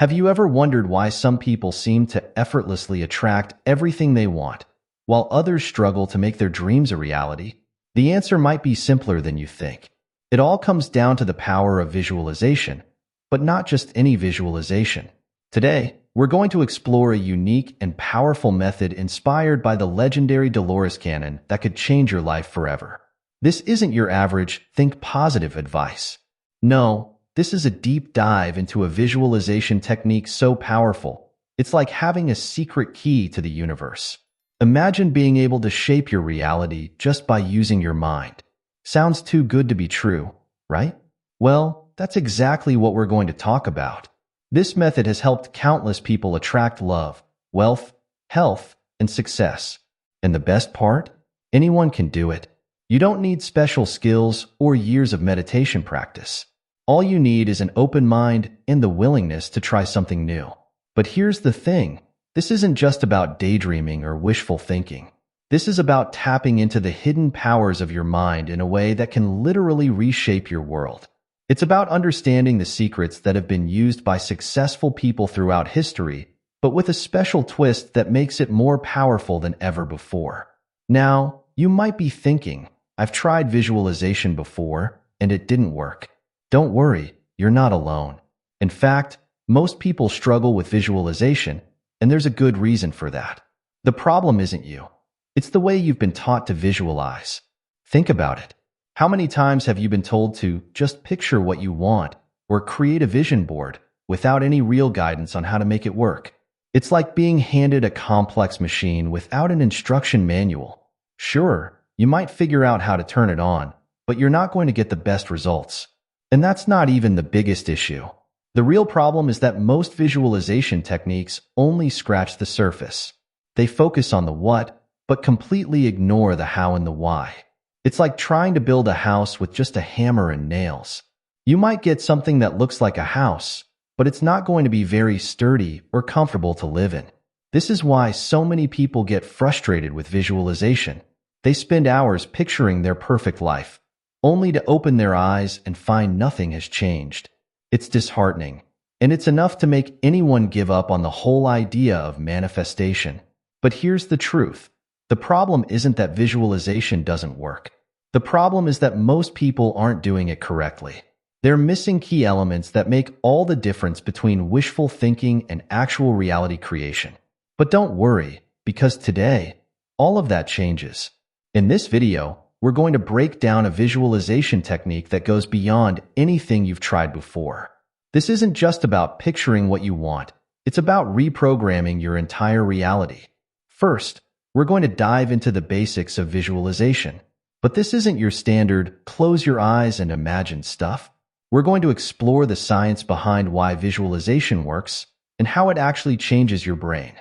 Have you ever wondered why some people seem to effortlessly attract everything they want, while others struggle to make their dreams a reality? The answer might be simpler than you think. It all comes down to the power of visualization, but not just any visualization. Today, we're going to explore a unique and powerful method inspired by the legendary Dolores Cannon that could change your life forever. This isn't your average think positive advice. No, this is a deep dive into a visualization technique so powerful, it's like having a secret key to the universe. Imagine being able to shape your reality just by using your mind. Sounds too good to be true, right? Well, that's exactly what we're going to talk about. This method has helped countless people attract love, wealth, health, and success. And the best part? Anyone can do it. You don't need special skills or years of meditation practice. All you need is an open mind and the willingness to try something new. But here's the thing. This isn't just about daydreaming or wishful thinking. This is about tapping into the hidden powers of your mind in a way that can literally reshape your world. It's about understanding the secrets that have been used by successful people throughout history, but with a special twist that makes it more powerful than ever before. Now, you might be thinking, I've tried visualization before, and it didn't work. Don't worry, you're not alone. In fact, most people struggle with visualization, and there's a good reason for that. The problem isn't you. It's the way you've been taught to visualize. Think about it. How many times have you been told to just picture what you want or create a vision board without any real guidance on how to make it work? It's like being handed a complex machine without an instruction manual. Sure, you might figure out how to turn it on, but you're not going to get the best results. And that's not even the biggest issue. The real problem is that most visualization techniques only scratch the surface. They focus on the what, but completely ignore the how and the why. It's like trying to build a house with just a hammer and nails. You might get something that looks like a house, but it's not going to be very sturdy or comfortable to live in. This is why so many people get frustrated with visualization. They spend hours picturing their perfect life, only to open their eyes and find nothing has changed. It's disheartening, and it's enough to make anyone give up on the whole idea of manifestation. But here's the truth. The problem isn't that visualization doesn't work. The problem is that most people aren't doing it correctly. They're missing key elements that make all the difference between wishful thinking and actual reality creation. But don't worry, because today, all of that changes. In this video, we're going to break down a visualization technique that goes beyond anything you've tried before. This isn't just about picturing what you want. It's about reprogramming your entire reality. First, we're going to dive into the basics of visualization. But this isn't your standard close your eyes and imagine stuff. We're going to explore the science behind why visualization works and how it actually changes your brain.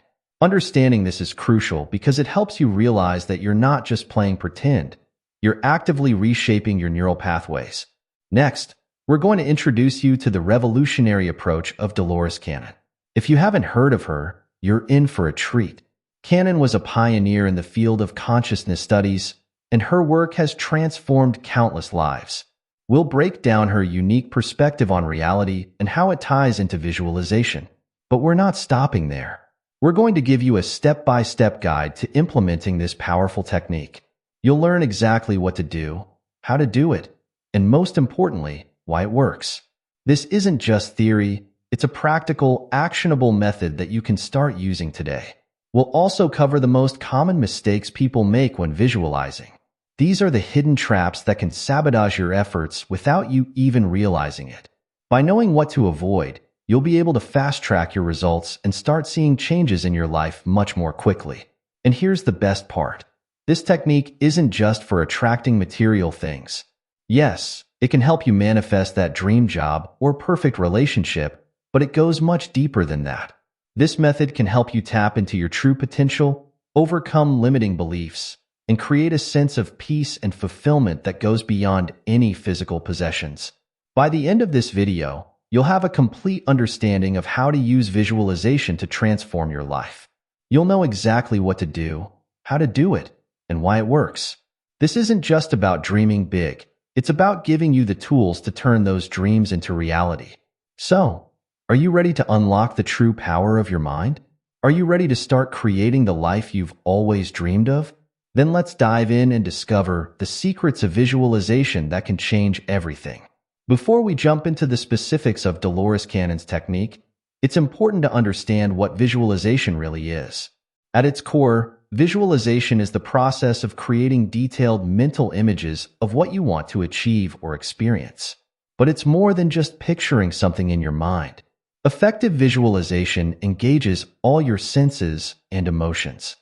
Understanding this is crucial because it helps you realize that you're not just playing pretend. You're actively reshaping your neural pathways. Next, we're going to introduce you to the revolutionary approach of Dolores Cannon. If you haven't heard of her, you're in for a treat. Cannon was a pioneer in the field of consciousness studies, and her work has transformed countless lives. We'll break down her unique perspective on reality and how it ties into visualization. But we're not stopping there. We're going to give you a step-by-step guide to implementing this powerful technique. You'll learn exactly what to do, how to do it, and most importantly, why it works. This isn't just theory, it's a practical, actionable method that you can start using today. We'll also cover the most common mistakes people make when visualizing. These are the hidden traps that can sabotage your efforts without you even realizing it. By knowing what to avoid, you'll be able to fast-track your results and start seeing changes in your life much more quickly. And here's the best part. This technique isn't just for attracting material things. Yes, it can help you manifest that dream job or perfect relationship, but it goes much deeper than that. This method can help you tap into your true potential, overcome limiting beliefs, and create a sense of peace and fulfillment that goes beyond any physical possessions. By the end of this video, you'll have a complete understanding of how to use visualization to transform your life. You'll know exactly what to do, how to do it, and why it works. This isn't just about dreaming big. It's about giving you the tools to turn those dreams into reality. So, Are you ready to unlock the true power of your mind? Are you ready to start creating the life you've always dreamed of? Then let's dive in and discover the secrets of visualization that can change everything. Before we jump into the specifics of Dolores Cannon's technique, it's important to understand what visualization really is. At its core, visualization is the process of creating detailed mental images of what you want to achieve or experience. But it's more than just picturing something in your mind. Effective visualization engages all your senses and emotions.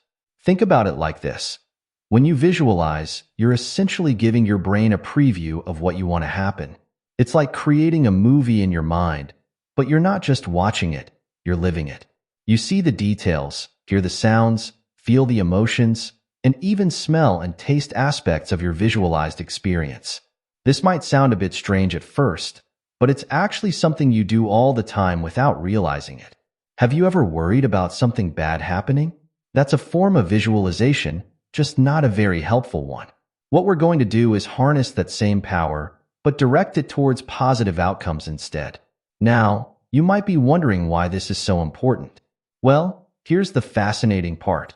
Think about it like this. When you visualize, you're essentially giving your brain a preview of what you want to happen. It's like creating a movie in your mind, but you're not just watching it, you're living it. You see the details, hear the sounds, feel the emotions, and even smell and taste aspects of your visualized experience. This might sound a bit strange at first, but it's actually something you do all the time without realizing it. Have you ever worried about something bad happening? That's a form of visualization, just not a very helpful one. What we're going to do is harness that same power, but direct it towards positive outcomes instead. Now, you might be wondering why this is so important. Well, here's the fascinating part.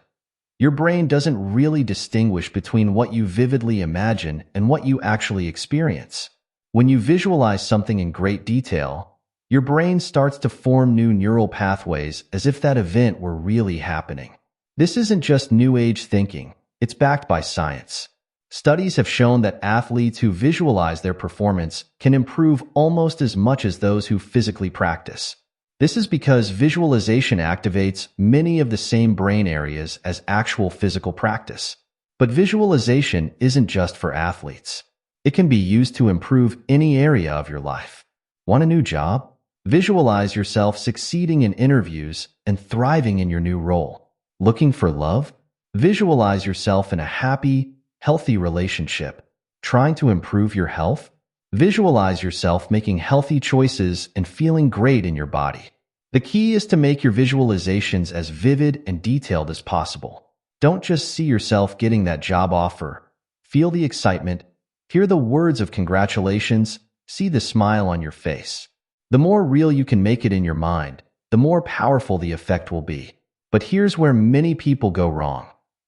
Your brain doesn't really distinguish between what you vividly imagine and what you actually experience. When you visualize something in great detail, your brain starts to form new neural pathways as if that event were really happening. This isn't just new age thinking, it's backed by science. Studies have shown that athletes who visualize their performance can improve almost as much as those who physically practice. This is because visualization activates many of the same brain areas as actual physical practice. But visualization isn't just for athletes. It can be used to improve any area of your life. Want a new job? Visualize yourself succeeding in interviews and thriving in your new role. Looking for love? Visualize yourself in a happy, healthy relationship. Trying to improve your health? Visualize yourself making healthy choices and feeling great in your body. The key is to make your visualizations as vivid and detailed as possible. Don't just see yourself getting that job offer. Feel the excitement, hear the words of congratulations, see the smile on your face. The more real you can make it in your mind, the more powerful the effect will be. But here's where many people go wrong.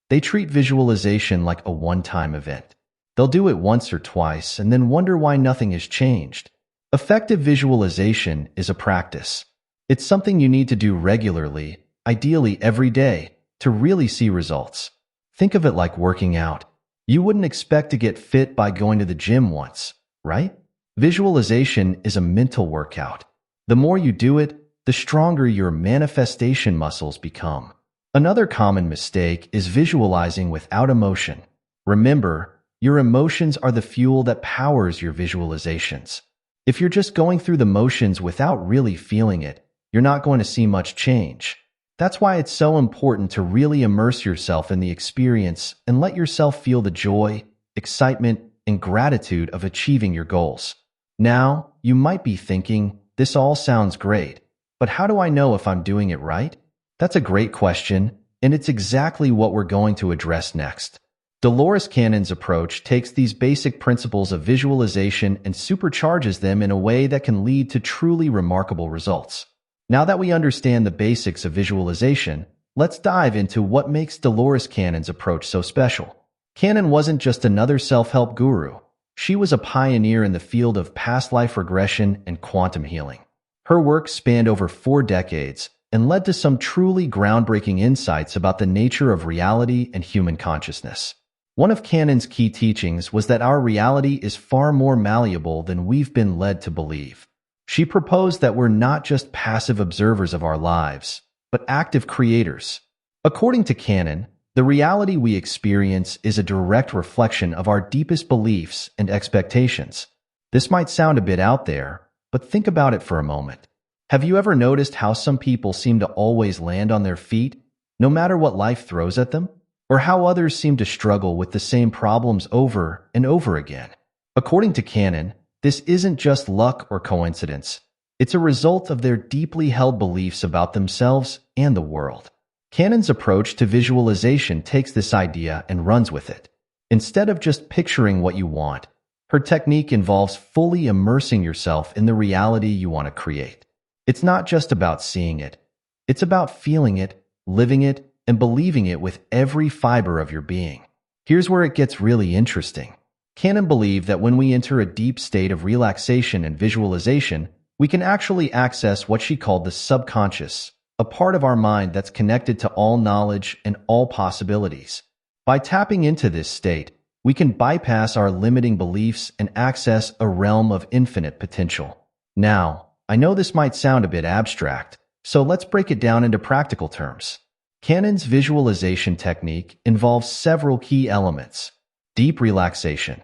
They treat visualization like a one-time event. They'll do it once or twice and then wonder why nothing has changed. Effective visualization is a practice. It's something you need to do regularly, ideally every day, to really see results. Think of it like working out. You wouldn't expect to get fit by going to the gym once, right? Visualization is a mental workout. The more you do it, the stronger your manifestation muscles become. Another common mistake is visualizing without emotion. Remember, your emotions are the fuel that powers your visualizations. If you're just going through the motions without really feeling it, you're not going to see much change. That's why it's so important to really immerse yourself in the experience and let yourself feel the joy, excitement, and gratitude of achieving your goals. Now, you might be thinking, this all sounds great, but how do I know if I'm doing it right? That's a great question, and it's exactly what we're going to address next. Dolores Cannon's approach takes these basic principles of visualization and supercharges them in a way that can lead to truly remarkable results. Now that we understand the basics of visualization, let's dive into what makes Dolores Cannon's approach so special. Cannon wasn't just another self-help guru. She was a pioneer in the field of past life regression and quantum healing. Her work spanned over 4 decades and led to some truly groundbreaking insights about the nature of reality and human consciousness. One of Cannon's key teachings was that our reality is far more malleable than we've been led to believe. She proposed that we're not just passive observers of our lives, but active creators. According to Cannon, the reality we experience is a direct reflection of our deepest beliefs and expectations. This might sound a bit out there, but think about it for a moment. Have you ever noticed how some people seem to always land on their feet, no matter what life throws at them? Or how others seem to struggle with the same problems over and over again? According to Cannon, this isn't just luck or coincidence. It's a result of their deeply held beliefs about themselves and the world. Cannon's approach to visualization takes this idea and runs with it. Instead of just picturing what you want, her technique involves fully immersing yourself in the reality you want to create. It's not just about seeing it. It's about feeling it, living it, and believing it with every fiber of your being. Here's where it gets really interesting. Cannon believed that when we enter a deep state of relaxation and visualization, we can actually access what she called the subconscious, a part of our mind that's connected to all knowledge and all possibilities. By tapping into this state, we can bypass our limiting beliefs and access a realm of infinite potential. Now, I know this might sound a bit abstract, so let's break it down into practical terms. Cannon's visualization technique involves several key elements. Deep relaxation.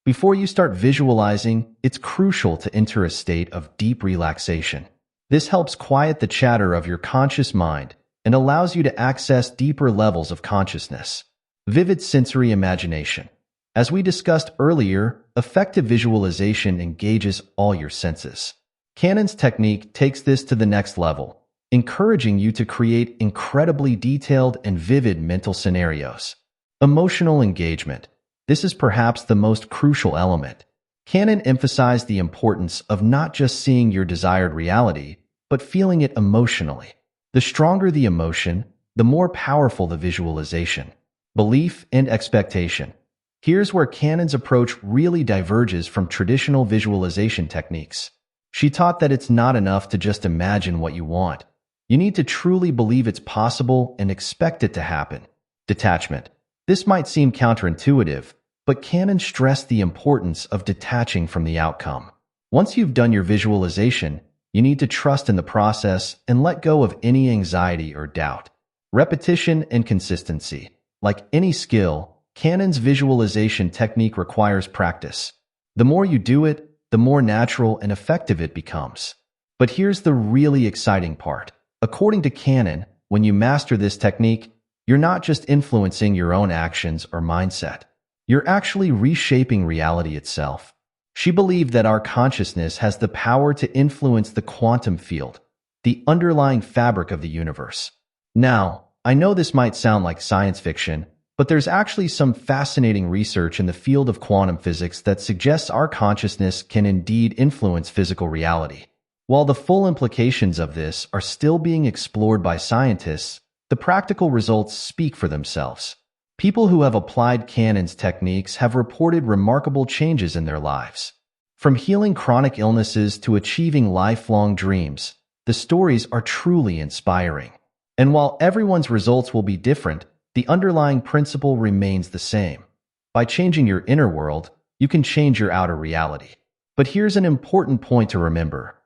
Before you start visualizing, it's crucial to enter a state of deep relaxation. This helps quiet the chatter of your conscious mind and allows you to access deeper levels of consciousness. Vivid sensory imagination. As we discussed earlier, effective visualization engages all your senses. Cannon's technique takes this to the next level, encouraging you to create incredibly detailed and vivid mental scenarios. Emotional engagement. This is perhaps the most crucial element. Cannon emphasized the importance of not just seeing your desired reality, but feeling it emotionally. The stronger the emotion, the more powerful the visualization. Belief and expectation. Here's where Cannon's approach really diverges from traditional visualization techniques. She taught that it's not enough to just imagine what you want. You need to truly believe it's possible and expect it to happen. Detachment. This might seem counterintuitive, but Cannon stressed the importance of detaching from the outcome. Once you've done your visualization, you need to trust in the process and let go of any anxiety or doubt. Repetition and consistency. Like any skill, Cannon's visualization technique requires practice. The more you do it, the more natural and effective it becomes. But here's the really exciting part. According to Cannon, when you master this technique, you're not just influencing your own actions or mindset. You're actually reshaping reality itself. She believed that our consciousness has the power to influence the quantum field, the underlying fabric of the universe. Now, I know this might sound like science fiction, but there's actually some fascinating research in the field of quantum physics that suggests our consciousness can indeed influence physical reality. While the full implications of this are still being explored by scientists, the practical results speak for themselves. People who have applied Cannon's techniques have reported remarkable changes in their lives. From healing chronic illnesses to achieving lifelong dreams, the stories are truly inspiring. And while everyone's results will be different, the underlying principle remains the same. By changing your inner world, you can change your outer reality. But here's an important point to remember.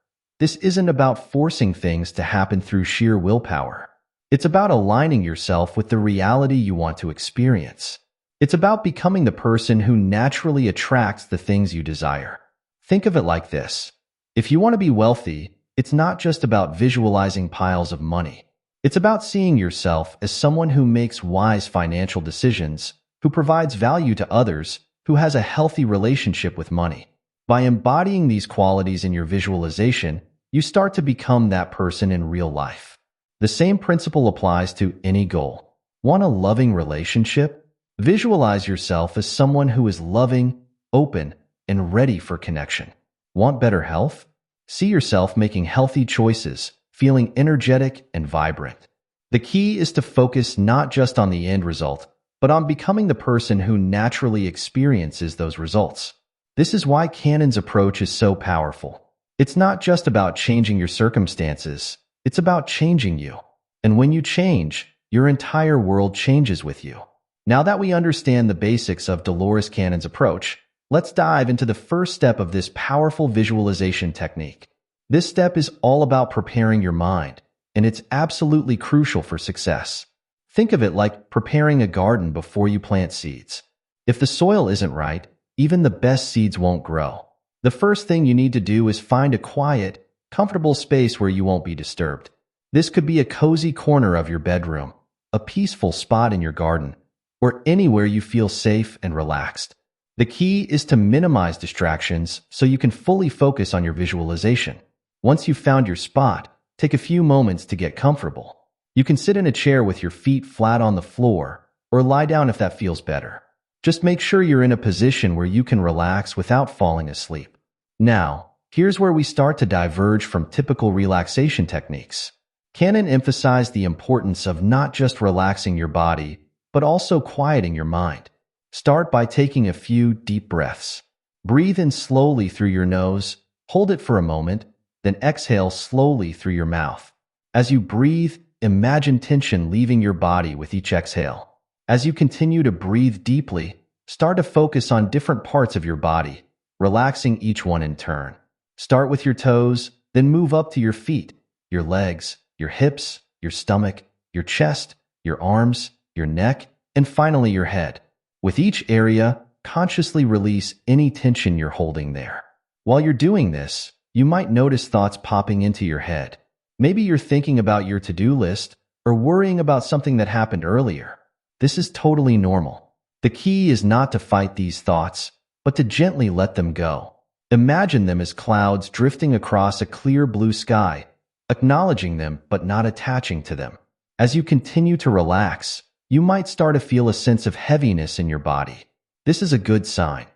This isn't about forcing things to happen through sheer willpower. It's about aligning yourself with the reality you want to experience. It's about becoming the person who naturally attracts the things you desire. Think of it like this. If you want to be wealthy, it's not just about visualizing piles of money. It's about seeing yourself as someone who makes wise financial decisions, who provides value to others, who has a healthy relationship with money. By embodying these qualities in your visualization, you start to become that person in real life. The same principle applies to any goal. Want a loving relationship? Visualize yourself as someone who is loving, open, and ready for connection. Want better health? See yourself making healthy choices, feeling energetic and vibrant. The key is to focus not just on the end result, but on becoming the person who naturally experiences those results. This is why Cannon's approach is so powerful. It's not just about changing your circumstances, it's about changing you. And when you change, your entire world changes with you. Now that we understand the basics of Dolores Cannon's approach, let's dive into the first step of this powerful visualization technique. This step is all about preparing your mind, and it's absolutely crucial for success. Think of it like preparing a garden before you plant seeds. If the soil isn't right, even the best seeds won't grow. The first thing you need to do is find a quiet, comfortable space where you won't be disturbed. This could be a cozy corner of your bedroom, a peaceful spot in your garden, or anywhere you feel safe and relaxed. The key is to minimize distractions so you can fully focus on your visualization. Once you've found your spot, take a few moments to get comfortable. You can sit in a chair with your feet flat on the floor, or lie down if that feels better. Just make sure you're in a position where you can relax without falling asleep. Now, here's where we start to diverge from typical relaxation techniques. Cannon emphasized the importance of not just relaxing your body, but also quieting your mind. Start by taking a few deep breaths. Breathe in slowly through your nose, hold it for a moment, then exhale slowly through your mouth. As you breathe, imagine tension leaving your body with each exhale. As you continue to breathe deeply, start to focus on different parts of your body, relaxing each one in turn. Start with your toes, then move up to your feet, your legs, your hips, your stomach, your chest, your arms, your neck, and finally your head. With each area, consciously release any tension you're holding there. While you're doing this, you might notice thoughts popping into your head. Maybe you're thinking about your to-do list or worrying about something that happened earlier. This is totally normal. The key is not to fight these thoughts, but to gently let them go. Imagine them as clouds drifting across a clear blue sky, acknowledging them but not attaching to them. As you continue to relax, you might start to feel a sense of heaviness in your body. This is a good sign.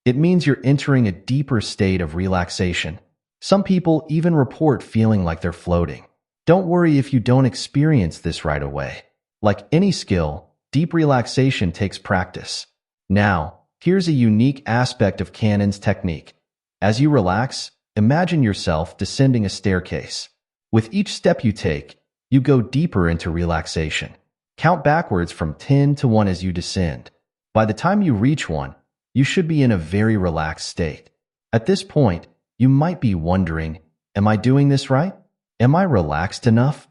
It means you're entering a deeper state of relaxation. Some people even report feeling like they're floating. Don't worry if you don't experience this right away. Like any skill, deep relaxation takes practice. Now, here's a unique aspect of Cannon's technique. As you relax, imagine yourself descending a staircase. With each step you take, you go deeper into relaxation. Count backwards from 10 to 1 as you descend. By the time you reach 1, you should be in a very relaxed state. At this point, you might be wondering, am I doing this right? Am I relaxed enough?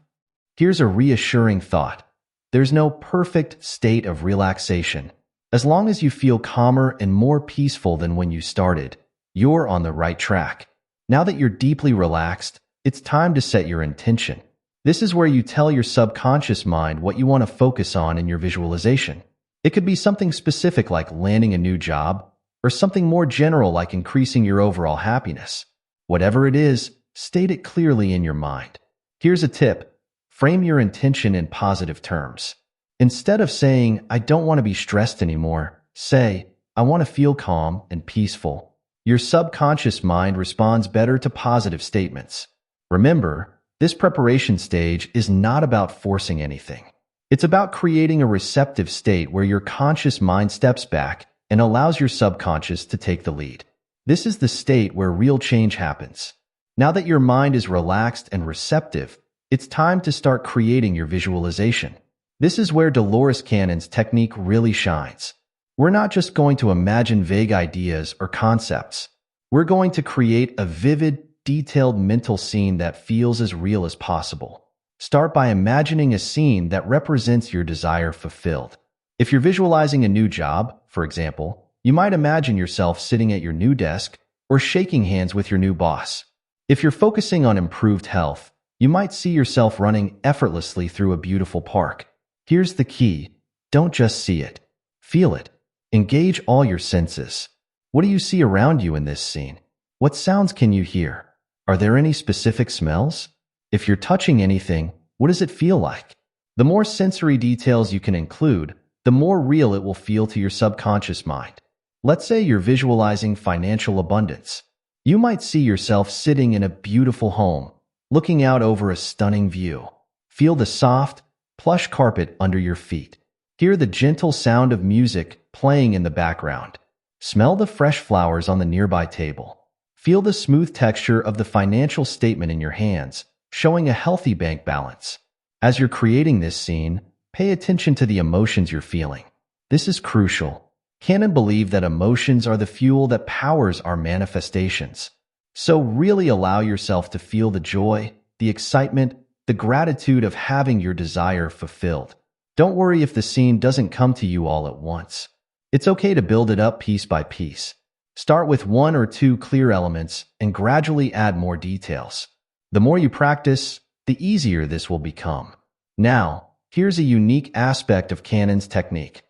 Here's a reassuring thought. There's no perfect state of relaxation. As long as you feel calmer and more peaceful than when you started, you're on the right track. Now that you're deeply relaxed, it's time to set your intention. This is where you tell your subconscious mind what you want to focus on in your visualization. It could be something specific like landing a new job, or something more general like increasing your overall happiness. Whatever it is, state it clearly in your mind. Here's a tip. Frame your intention in positive terms. Instead of saying, I don't want to be stressed anymore, say, I want to feel calm and peaceful. Your subconscious mind responds better to positive statements. Remember, this preparation stage is not about forcing anything. It's about creating a receptive state where your conscious mind steps back and allows your subconscious to take the lead. This is the state where real change happens. Now that your mind is relaxed and receptive, it's time to start creating your visualization. This is where Dolores Cannon's technique really shines. We're not just going to imagine vague ideas or concepts. We're going to create a vivid, detailed mental scene that feels as real as possible. Start by imagining a scene that represents your desire fulfilled. If you're visualizing a new job, for example, you might imagine yourself sitting at your new desk or shaking hands with your new boss. If you're focusing on improved health, you might see yourself running effortlessly through a beautiful park. Here's the key. Don't just see it. Feel it. Engage all your senses. What do you see around you in this scene? What sounds can you hear? Are there any specific smells? If you're touching anything, what does it feel like? The more sensory details you can include, the more real it will feel to your subconscious mind. Let's say you're visualizing financial abundance. You might see yourself sitting in a beautiful home, looking out over a stunning view. Feel the soft, plush carpet under your feet. Hear the gentle sound of music playing in the background. Smell the fresh flowers on the nearby table. Feel the smooth texture of the financial statement in your hands, showing a healthy bank balance. As you're creating this scene, pay attention to the emotions you're feeling. This is crucial. Cannon believed that emotions are the fuel that powers our manifestations. So really allow yourself to feel the joy, the excitement, the gratitude of having your desire fulfilled. Don't worry if the scene doesn't come to you all at once. It's okay to build it up piece by piece. Start with 1 or 2 clear elements and gradually add more details. The more you practice, the easier this will become. Now, here's a unique aspect of Cannon's technique.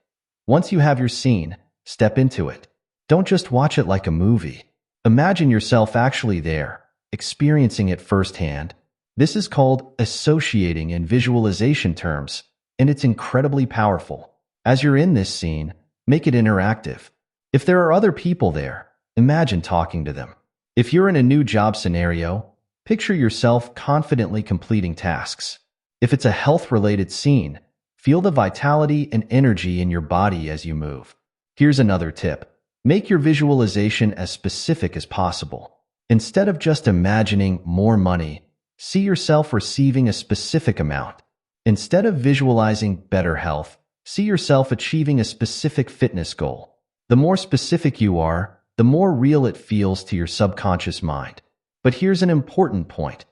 Once you have your scene, step into it. Don't just watch it like a movie. Imagine yourself actually there, experiencing it firsthand. This is called associating in visualization terms, and it's incredibly powerful. As you're in this scene, make it interactive. If there are other people there, imagine talking to them. If you're in a new job scenario, picture yourself confidently completing tasks. If it's a health-related scene, feel the vitality and energy in your body as you move. Here's another tip. Make your visualization as specific as possible. Instead of just imagining more money, see yourself receiving a specific amount. Instead of visualizing better health, see yourself achieving a specific fitness goal. The more specific you are, the more real it feels to your subconscious mind. But here's an important point.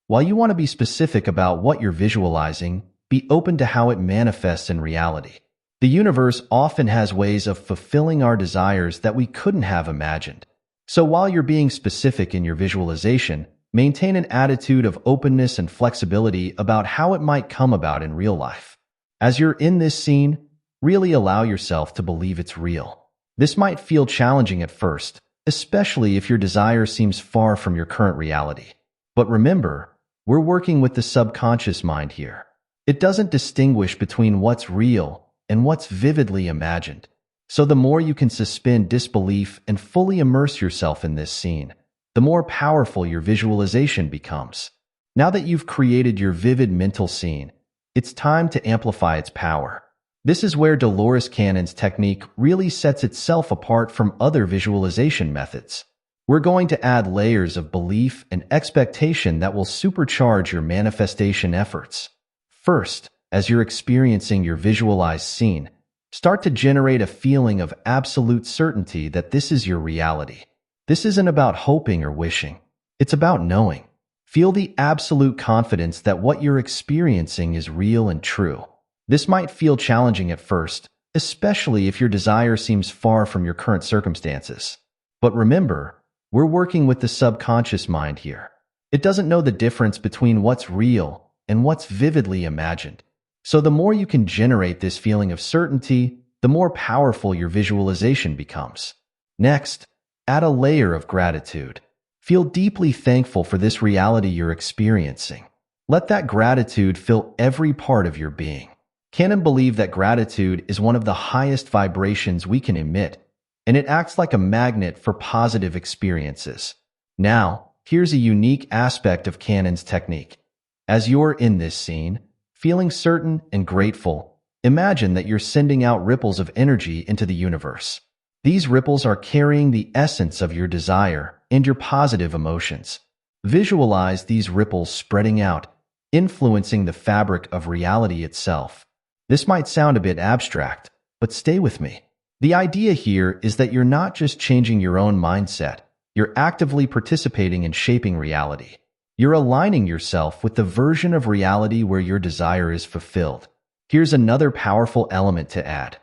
While you want to be specific about what you're visualizing, be open to how it manifests in reality. The universe often has ways of fulfilling our desires that we couldn't have imagined. So while you're being specific in your visualization, maintain an attitude of openness and flexibility about how it might come about in real life. As you're in this scene, really allow yourself to believe it's real. This might feel challenging at first, especially if your desire seems far from your current reality. But remember, we're working with the subconscious mind here. It doesn't distinguish between what's real and what's vividly imagined. So the more you can suspend disbelief and fully immerse yourself in this scene, the more powerful your visualization becomes. Now that you've created your vivid mental scene, it's time to amplify its power. This is where Dolores Cannon's technique really sets itself apart from other visualization methods. We're going to add layers of belief and expectation that will supercharge your manifestation efforts. First, as you're experiencing your visualized scene, start to generate a feeling of absolute certainty that this is your reality. This isn't about hoping or wishing. It's about knowing. Feel the absolute confidence that what you're experiencing is real and true. This might feel challenging at first, especially if your desire seems far from your current circumstances. But remember, we're working with the subconscious mind here. It doesn't know the difference between what's real and what's vividly imagined. So the more you can generate this feeling of certainty, the more powerful your visualization becomes. Next, add a layer of gratitude. Feel deeply thankful for this reality you're experiencing. Let that gratitude fill every part of your being. Cannon believed that gratitude is one of the highest vibrations we can emit, and it acts like a magnet for positive experiences. Now, here's a unique aspect of Cannon's technique. As you're in this scene, feeling certain and grateful, imagine that you're sending out ripples of energy into the universe. These ripples are carrying the essence of your desire and your positive emotions. Visualize these ripples spreading out, influencing the fabric of reality itself. This might sound a bit abstract, but stay with me. The idea here is that you're not just changing your own mindset, you're actively participating in shaping reality. You're aligning yourself with the version of reality where your desire is fulfilled. Here's another powerful element to add.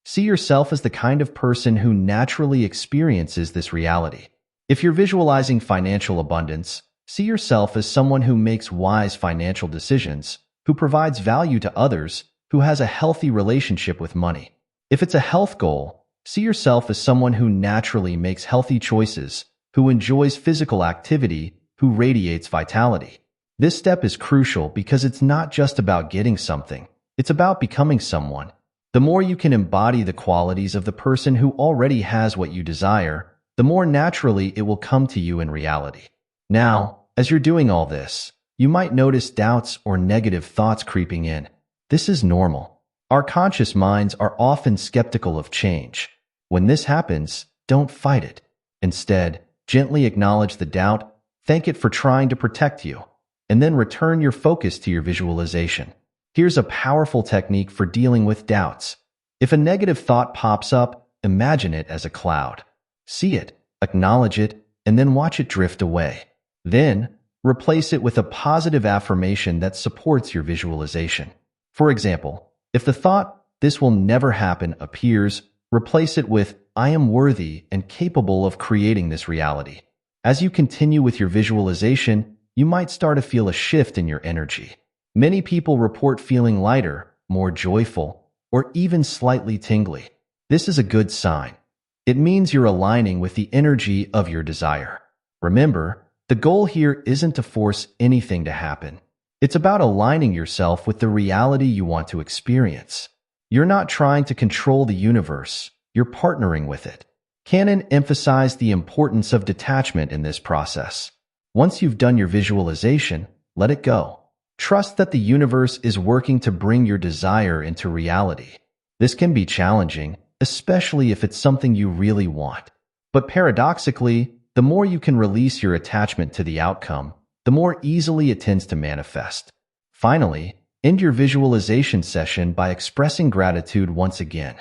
See yourself as the kind of person who naturally experiences this reality. If you're visualizing financial abundance, see yourself as someone who makes wise financial decisions, who provides value to others, who has a healthy relationship with money. If it's a health goal, see yourself as someone who naturally makes healthy choices, who enjoys physical activity, who radiates vitality. This step is crucial because it's not just about getting something, it's about becoming someone. The more you can embody the qualities of the person who already has what you desire, the more naturally it will come to you in reality. Now, as you're doing all this, you might notice doubts or negative thoughts creeping in. This is normal. Our conscious minds are often skeptical of change. When this happens, don't fight it. Instead, gently acknowledge the doubt, thank it for trying to protect you, and then return your focus to your visualization. Here's a powerful technique for dealing with doubts. If a negative thought pops up, imagine it as a cloud. See it, acknowledge it, and then watch it drift away. Then, replace it with a positive affirmation that supports your visualization. For example, if the thought, "this will never happen," appears, replace it with, "I am worthy and capable of creating this reality." As you continue with your visualization, you might start to feel a shift in your energy. Many people report feeling lighter, more joyful, or even slightly tingly. This is a good sign. It means you're aligning with the energy of your desire. Remember, the goal here isn't to force anything to happen. It's about aligning yourself with the reality you want to experience. You're not trying to control the universe, you're partnering with it. Cannon emphasized the importance of detachment in this process. Once you've done your visualization, let it go. Trust that the universe is working to bring your desire into reality. This can be challenging, especially if it's something you really want. But paradoxically, the more you can release your attachment to the outcome, the more easily it tends to manifest. Finally, end your visualization session by expressing gratitude once again.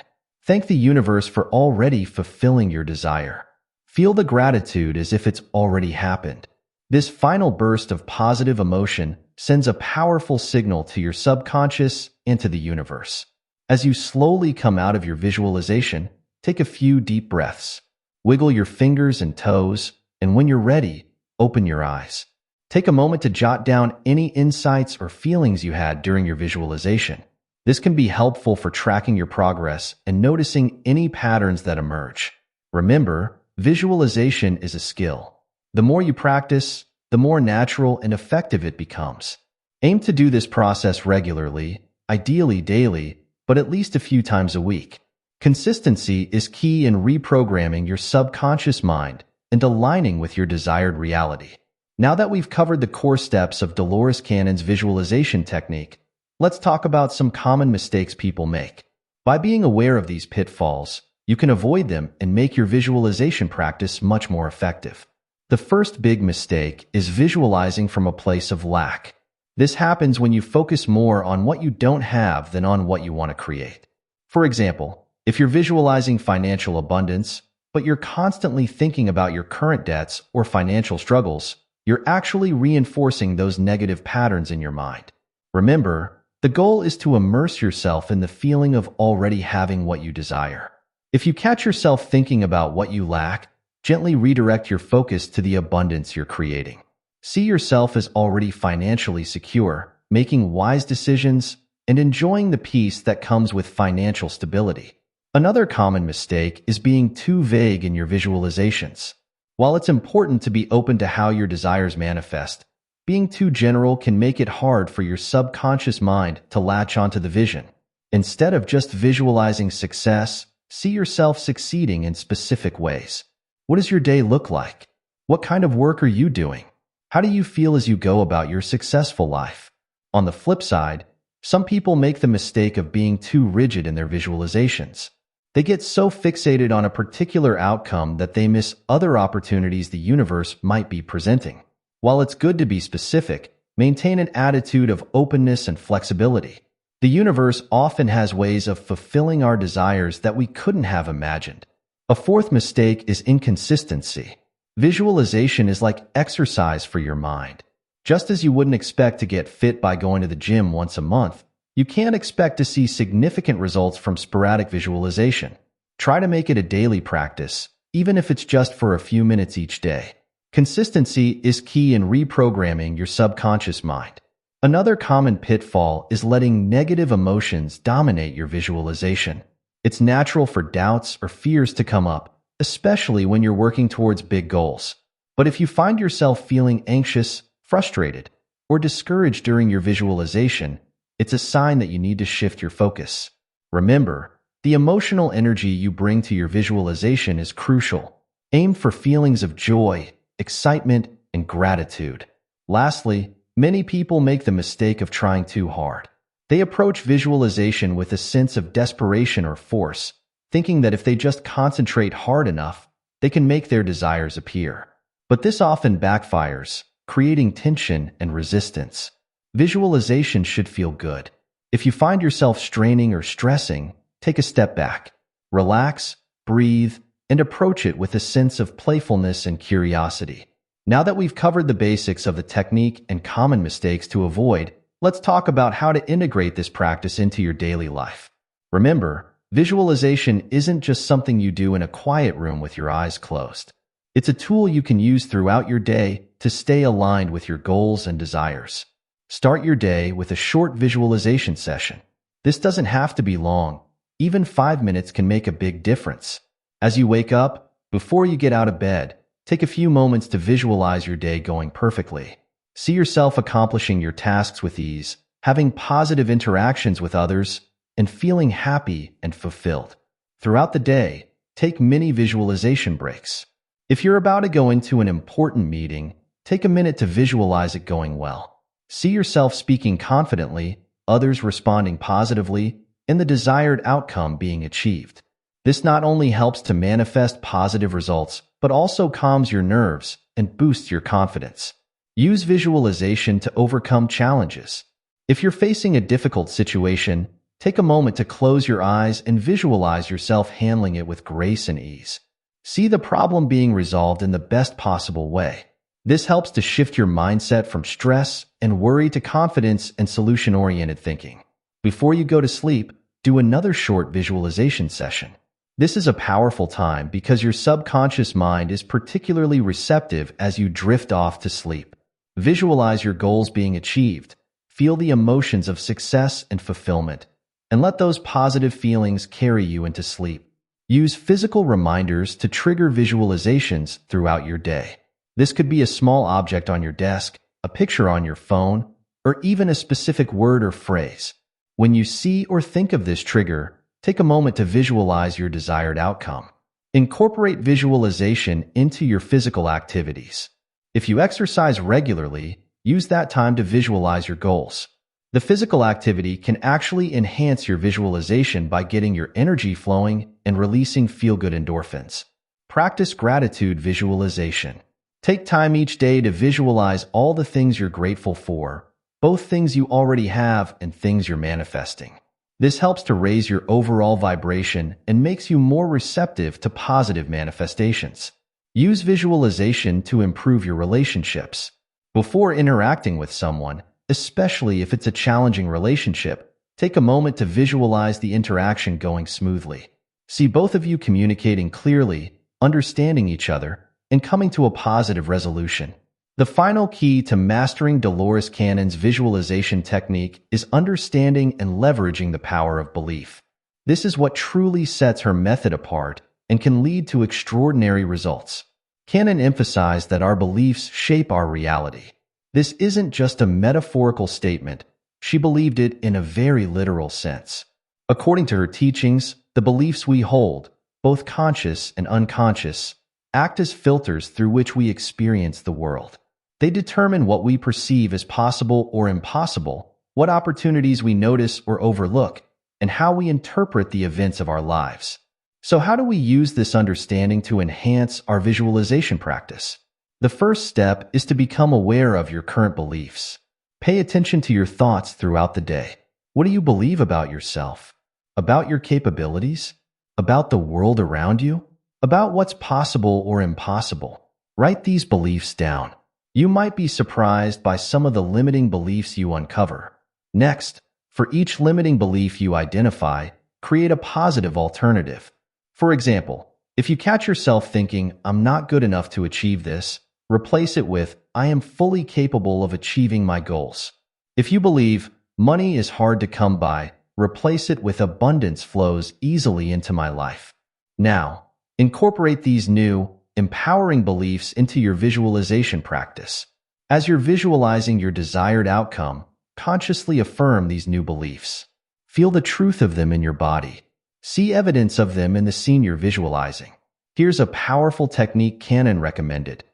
Thank the universe for already fulfilling your desire. Feel the gratitude as if it's already happened. This final burst of positive emotion sends a powerful signal to your subconscious and to the universe. As you slowly come out of your visualization, take a few deep breaths. Wiggle your fingers and toes, and when you're ready, open your eyes. Take a moment to jot down any insights or feelings you had during your visualization. This can be helpful for tracking your progress and noticing any patterns that emerge. Remember, visualization is a skill. The more you practice, the more natural and effective it becomes. Aim to do this process regularly, ideally daily, but at least a few times a week. Consistency is key in reprogramming your subconscious mind and aligning with your desired reality. Now that we've covered the core steps of Dolores Cannon's visualization technique, let's talk about some common mistakes people make. By being aware of these pitfalls, you can avoid them and make your visualization practice much more effective. The first big mistake is visualizing from a place of lack. This happens when you focus more on what you don't have than on what you want to create. For example, if you're visualizing financial abundance, but you're constantly thinking about your current debts or financial struggles, you're actually reinforcing those negative patterns in your mind. Remember, the goal is to immerse yourself in the feeling of already having what you desire. If you catch yourself thinking about what you lack, gently redirect your focus to the abundance you're creating. See yourself as already financially secure, making wise decisions, and enjoying the peace that comes with financial stability. Another common mistake is being too vague in your visualizations. While it's important to be open to how your desires manifest, being too general can make it hard for your subconscious mind to latch onto the vision. Instead of just visualizing success, see yourself succeeding in specific ways. What does your day look like? What kind of work are you doing? How do you feel as you go about your successful life? On the flip side, some people make the mistake of being too rigid in their visualizations. They get so fixated on a particular outcome that they miss other opportunities the universe might be presenting. While it's good to be specific, maintain an attitude of openness and flexibility. The universe often has ways of fulfilling our desires that we couldn't have imagined. A fourth mistake is inconsistency. Visualization is like exercise for your mind. Just as you wouldn't expect to get fit by going to the gym once a month, you can't expect to see significant results from sporadic visualization. Try to make it a daily practice, even if it's just for a few minutes each day. Consistency is key in reprogramming your subconscious mind. Another common pitfall is letting negative emotions dominate your visualization. It's natural for doubts or fears to come up, especially when you're working towards big goals. But if you find yourself feeling anxious, frustrated, or discouraged during your visualization, it's a sign that you need to shift your focus. Remember, the emotional energy you bring to your visualization is crucial. Aim for feelings of joy, excitement, and gratitude. Lastly, many people make the mistake of trying too hard. They approach visualization with a sense of desperation or force, thinking that if they just concentrate hard enough, they can make their desires appear. But this often backfires, creating tension and resistance. Visualization should feel good. If you find yourself straining or stressing, take a step back. Relax, breathe, and approach it with a sense of playfulness and curiosity. Now that we've covered the basics of the technique and common mistakes to avoid, let's talk about how to integrate this practice into your daily life. Remember, visualization isn't just something you do in a quiet room with your eyes closed. It's a tool you can use throughout your day to stay aligned with your goals and desires. Start your day with a short visualization session. This doesn't have to be long. Even 5 minutes can make a big difference. As you wake up, before you get out of bed, take a few moments to visualize your day going perfectly. See yourself accomplishing your tasks with ease, having positive interactions with others, and feeling happy and fulfilled. Throughout the day, take mini visualization breaks. If you're about to go into an important meeting, take a minute to visualize it going well. See yourself speaking confidently, others responding positively, and the desired outcome being achieved. This not only helps to manifest positive results, but also calms your nerves and boosts your confidence. Use visualization to overcome challenges. If you're facing a difficult situation, take a moment to close your eyes and visualize yourself handling it with grace and ease. See the problem being resolved in the best possible way. This helps to shift your mindset from stress and worry to confidence and solution-oriented thinking. Before you go to sleep, do another short visualization session. This is a powerful time because your subconscious mind is particularly receptive as you drift off to sleep. Visualize your goals being achieved, feel the emotions of success and fulfillment, and let those positive feelings carry you into sleep. Use physical reminders to trigger visualizations throughout your day. This could be a small object on your desk, a picture on your phone, or even a specific word or phrase. When you see or think of this trigger, take a moment to visualize your desired outcome. Incorporate visualization into your physical activities. If you exercise regularly, use that time to visualize your goals. The physical activity can actually enhance your visualization by getting your energy flowing and releasing feel-good endorphins. Practice gratitude visualization. Take time each day to visualize all the things you're grateful for, both things you already have and things you're manifesting. This helps to raise your overall vibration and makes you more receptive to positive manifestations. Use visualization to improve your relationships. Before interacting with someone, especially if it's a challenging relationship, take a moment to visualize the interaction going smoothly. See both of you communicating clearly, understanding each other, and coming to a positive resolution. The final key to mastering Dolores Cannon's visualization technique is understanding and leveraging the power of belief. This is what truly sets her method apart and can lead to extraordinary results. Cannon emphasized that our beliefs shape our reality. This isn't just a metaphorical statement. She believed it in a very literal sense. According to her teachings, the beliefs we hold, both conscious and unconscious, act as filters through which we experience the world. They determine what we perceive as possible or impossible, what opportunities we notice or overlook, and how we interpret the events of our lives. So how do we use this understanding to enhance our visualization practice? The first step is to become aware of your current beliefs. Pay attention to your thoughts throughout the day. What do you believe about yourself? About your capabilities? About the world around you? About what's possible or impossible? Write these beliefs down. You might be surprised by some of the limiting beliefs you uncover. Next, for each limiting belief you identify, create a positive alternative. For example, if you catch yourself thinking, "I'm not good enough to achieve this," replace it with, "I am fully capable of achieving my goals." If you believe, "Money is hard to come by," replace it with, "Abundance flows easily into my life." Now, incorporate these new, empowering beliefs into your visualization practice. As you're visualizing your desired outcome, consciously affirm these new beliefs. Feel the truth of them in your body. See evidence of them in the scene you're visualizing. Here's a powerful technique Cannon recommended.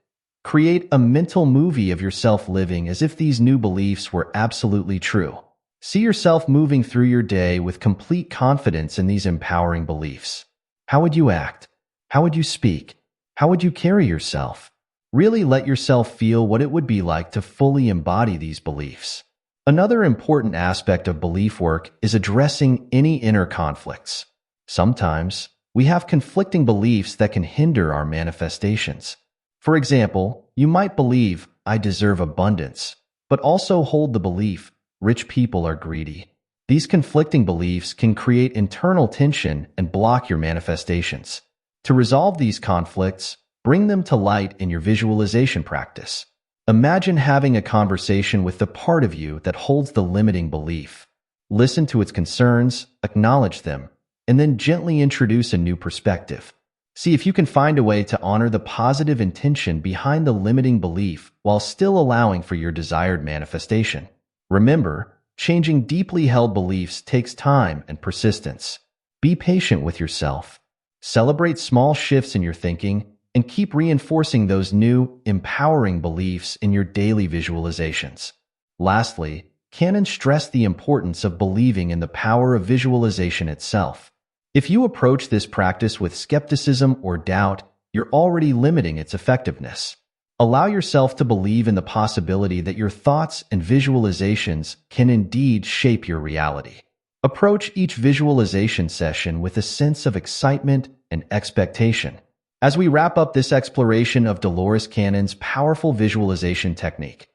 Create a mental movie of yourself living as if these new beliefs were absolutely true. See yourself moving through your day with complete confidence in these empowering beliefs. How would you act? How would you speak? How would you carry yourself? Really let yourself feel what it would be like to fully embody these beliefs. Another important aspect of belief work is addressing any inner conflicts. Sometimes, we have conflicting beliefs that can hinder our manifestations. For example, you might believe, "I deserve abundance," but also hold the belief, "Rich people are greedy." These conflicting beliefs can create internal tension and block your manifestations. To resolve these conflicts, bring them to light in your visualization practice. Imagine having a conversation with the part of you that holds the limiting belief. Listen to its concerns, acknowledge them, and then gently introduce a new perspective. See if you can find a way to honor the positive intention behind the limiting belief while still allowing for your desired manifestation. Remember, changing deeply held beliefs takes time and persistence. Be patient with yourself. Celebrate small shifts in your thinking and keep reinforcing those new, empowering beliefs in your daily visualizations. Lastly, Cannon stressed the importance of believing in the power of visualization itself. If you approach this practice with skepticism or doubt, you're already limiting its effectiveness. Allow yourself to believe in the possibility that your thoughts and visualizations can indeed shape your reality. Approach each visualization session with a sense of excitement and expectation. As we wrap up this exploration of Dolores Cannon's powerful visualization technique,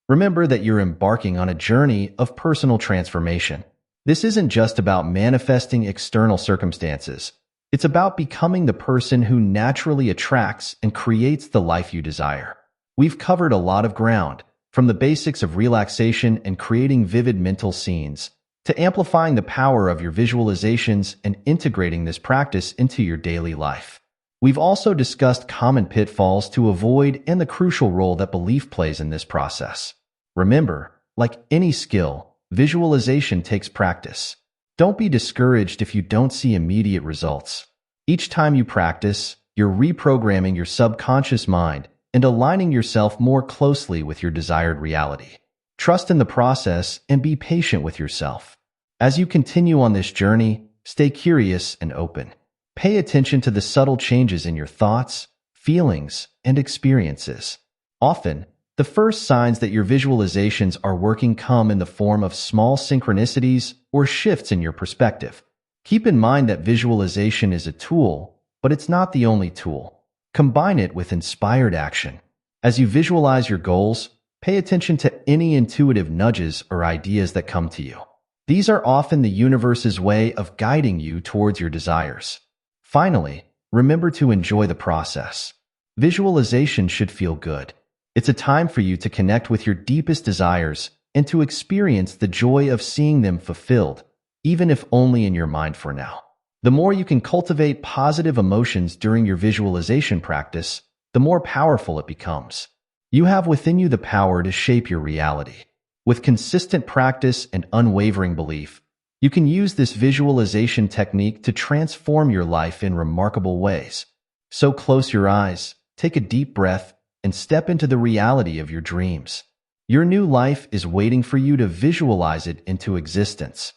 remember that you're embarking on a journey of personal transformation. This isn't just about manifesting external circumstances. It's about becoming the person who naturally attracts and creates the life you desire. We've covered a lot of ground, from the basics of relaxation and creating vivid mental scenes, to amplifying the power of your visualizations and integrating this practice into your daily life. We've also discussed common pitfalls to avoid and the crucial role that belief plays in this process. Remember, like any skill, visualization takes practice. Don't be discouraged if you don't see immediate results. Each time you practice, you're reprogramming your subconscious mind and aligning yourself more closely with your desired reality. Trust in the process and be patient with yourself. As you continue on this journey, stay curious and open. Pay attention to the subtle changes in your thoughts, feelings, and experiences. Often, the first signs that your visualizations are working come in the form of small synchronicities or shifts in your perspective. Keep in mind that visualization is a tool, but it's not the only tool. Combine it with inspired action. As you visualize your goals, pay attention to any intuitive nudges or ideas that come to you. These are often the universe's way of guiding you towards your desires. Finally, remember to enjoy the process. Visualization should feel good. It's a time for you to connect with your deepest desires and to experience the joy of seeing them fulfilled, even if only in your mind for now. The more you can cultivate positive emotions during your visualization practice, the more powerful it becomes. You have within you the power to shape your reality. With consistent practice and unwavering belief, you can use this visualization technique to transform your life in remarkable ways. So close your eyes, take a deep breath, and step into the reality of your dreams. Your new life is waiting for you to visualize it into existence.